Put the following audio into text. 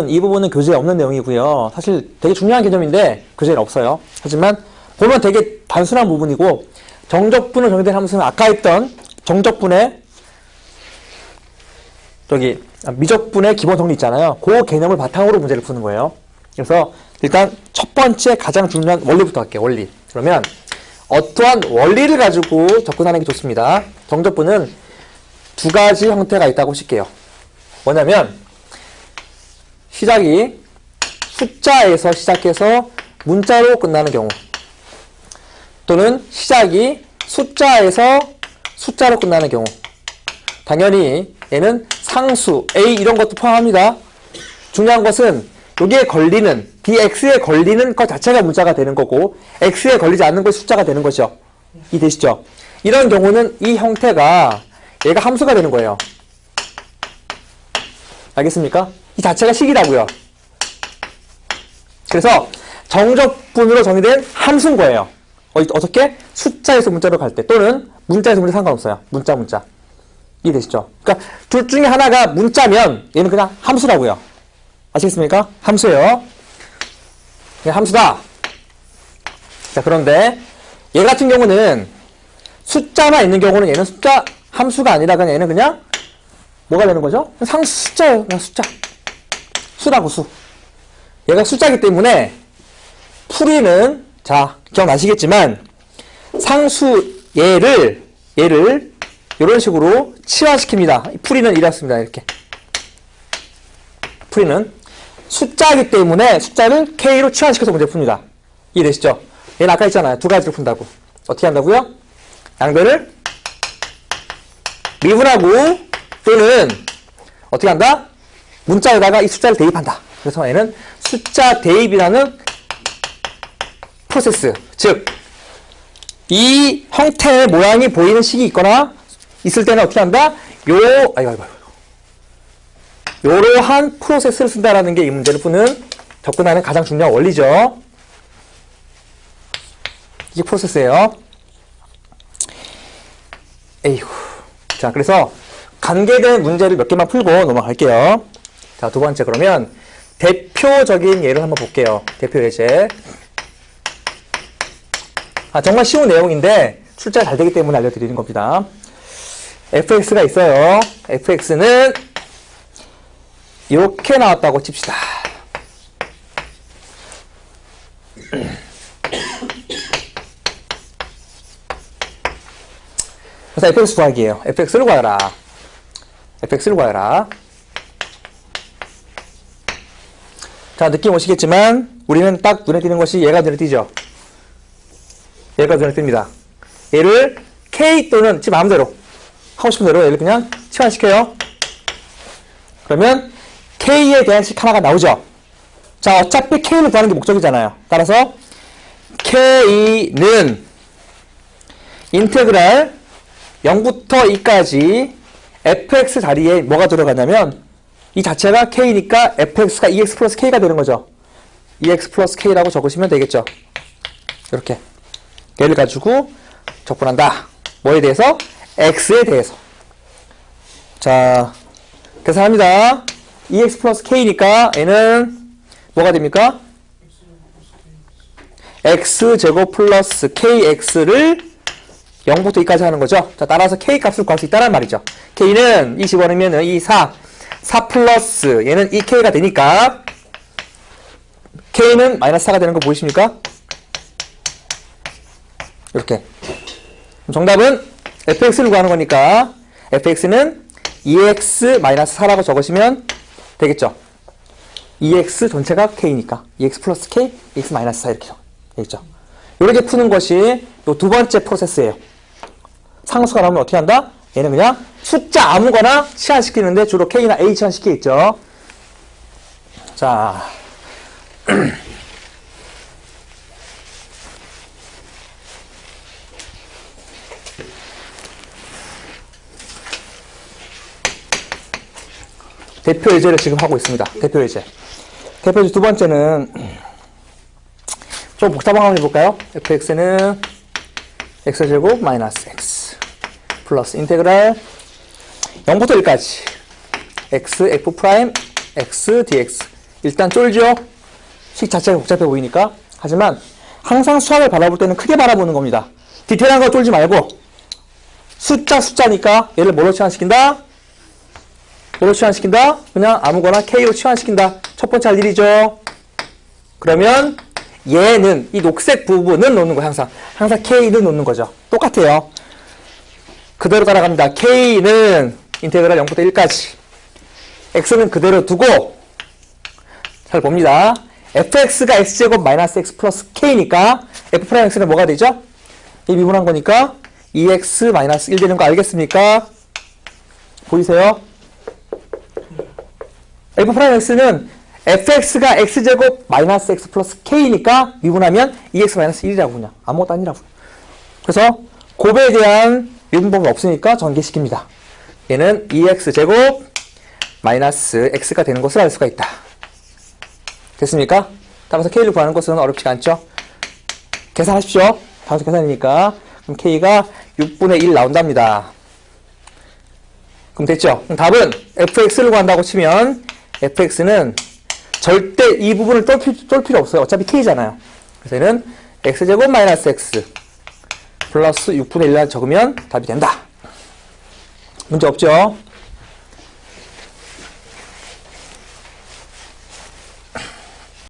이 부분은 교재에 없는 내용이고요. 사실 되게 중요한 개념인데 교재에 없어요. 하지만 보면 되게 단순한 부분이고, 정적분으로 정의된 함수는 아까 했던 정적분의 미적분의 기본 정리 있잖아요. 그 개념을 바탕으로 문제를 푸는 거예요. 그래서 일단 첫 번째 가장 중요한 원리부터 할게요. 원리. 그러면 어떠한 원리를 가지고 접근하는 게 좋습니다. 정적분은 두 가지 형태가 있다고 칠게요. 뭐냐면 시작이 숫자에서 시작해서 문자로 끝나는 경우, 또는 시작이 숫자에서 숫자로 끝나는 경우. 당연히 얘는 상수, a 이런 것도 포함합니다. 중요한 것은 여기에 걸리는 dx에 걸리는 것 자체가 문자가 되는 거고, x에 걸리지 않는 것이 숫자가 되는 것이죠. 이해되시죠? 이런 경우는 이 형태가 얘가 함수가 되는 거예요. 알겠습니까? 이 자체가 식이라고요. 그래서 정적분으로 정의된 함수인 거예요. 어떻게? 숫자에서 문자로 갈 때, 또는 문자에서 문자 상관없어요. 문자. 이해되시죠? 그러니까 둘 중에 하나가 문자면 얘는 그냥 함수라고요. 아시겠습니까? 함수예요. 그냥 함수다. 자, 그런데 얘 같은 경우는 숫자만 있는 경우는 얘는 숫자 함수가 아니라 그냥 얘는 그냥 뭐가 되는 거죠? 상수 숫자예요. 그냥 숫자. 수라고 수. 얘가 숫자이기 때문에 풀이는, 자, 기억나시겠지만 상수 얘를 이런 식으로 치환시킵니다. 풀이는 이렇습니다. 이렇게. 풀이는 숫자이기 때문에 숫자를 K로 치환시켜서 문제 풉니다. 이해되시죠? 얘는 아까 했잖아요. 두 가지를 푼다고. 어떻게 한다고요? 양변을 미분하고, 또는 어떻게 한다? 문자에다가 이 숫자를 대입한다. 그래서 얘는 숫자 대입이라는 프로세스, 즉 이 형태의 모양이 보이는 식이 있거나 있을 때는 어떻게 한다? 요러한 프로세스를 쓴다라는 게 이 문제를 푸는 접근하는 가장 중요한 원리죠. 이게 프로세스예요. 자, 그래서 관계된 문제를 몇 개만 풀고 넘어갈게요. 자, 두 번째, 그러면 대표적인 예를 한번 볼게요. 대표 예제. 정말 쉬운 내용인데 출제가 잘 되기 때문에 알려드리는 겁니다. fx가 있어요. fx는 이렇게 나왔다고 칩시다. 그래서 fx 구하기예요. fx를 구하라. 자, 느낌 오시겠지만 우리는 딱 눈에 띄는 것이 얘가 눈에 띄죠. 얘가 눈에 띕니다. 얘를 K 또는 지 마음대로 하고 싶은 대로 얘를 그냥 치환시켜요. 그러면 K에 대한 식 하나가 나오죠. 자, 어차피 K를 구하는 게 목적이잖아요. 따라서 K는 인테그랄 0부터 2까지 fx 자리에 뭐가 들어가냐면 이 자체가 K니까 fx가 2x 플러스 K가 되는 거죠. 2x 플러스 K라고 적으시면 되겠죠. 이렇게. 얘를 가지고 접근한다. 뭐에 대해서? x에 대해서. 자, 계산합니다. 2x 플러스 k니까 얘는 뭐가 됩니까? x제곱 플러스 kx를 0부터 2까지 하는 거죠. 자, 따라서 k 값을 구할 수 있다는 말이죠. k는 2 집어넣으면 이 4 플러스 얘는 2k가 되니까 k는 마이너스 4가 되는 거 보이십니까? 이렇게. 정답은 fx를 구하는 거니까 fx는 2x-4라고 적으시면 되겠죠. 2x 전체가 k니까 2x 플러스 k, 2x-4 이렇게 되겠죠. 이렇게 푸는 것이 또 두 번째 프로세스예요. 상수가 나오면 어떻게 한다? 얘는 그냥 숫자 아무거나 치환시키는데 주로 k나 a 치환시키겠죠. 자, 대표 예제를 지금 하고 있습니다. 대표 예제. 대표 예제 두 번째는 좀 복잡한 거 한번 해볼까요? fx는 x제곱 마이너스 x 플러스 인테그랄 0부터 1까지 x f 프라임 x dx. 일단 쫄죠? 식 자체가 복잡해 보이니까. 하지만 항상 수학을 바라볼 때는 크게 바라보는 겁니다. 디테일한 거 쫄지 말고 숫자니까 얘를 뭐로 치환시킨다? 뭐로 치환시킨다? 그냥 아무거나 K로 치환시킨다. 첫 번째 할 일이죠. 그러면 얘는 이 녹색 부분은 놓는 거예요. 항상 K는 놓는 거죠. 똑같아요. 그대로 따라갑니다. K는 인테그랄 0부터 1까지. X는 그대로 두고 잘 봅니다. fx가 x제곱 마이너스 x 플러스 k니까 f'x는 뭐가 되죠? 이 미분한 거니까 2x 마이너스 1 되는 거 알겠습니까? 보이세요? f'x는 fx가 x제곱 마이너스 x 플러스 k니까 미분하면 2x 마이너스 1이라고 그냥 아무것도 아니라고. 그래서 곱에 대한 미분법은 없으니까 전개시킵니다. 얘는 2x제곱 마이너스 x가 되는 것을 알 수가 있다. 됐습니까? 따라서 k를 구하는 것은 어렵지가 않죠? 계산하십시오. 단수 계산이니까. 그럼 k가 6분의 1 나온답니다. 그럼 됐죠? 그럼 답은 fx를 구한다고 치면 fx는 절대 이 부분을 쫄 필요 없어요. 어차피 k잖아요. 그래서 얘는 x제곱 마이너스 x 플러스 6분의 1을 적으면 답이 된다. 문제 없죠?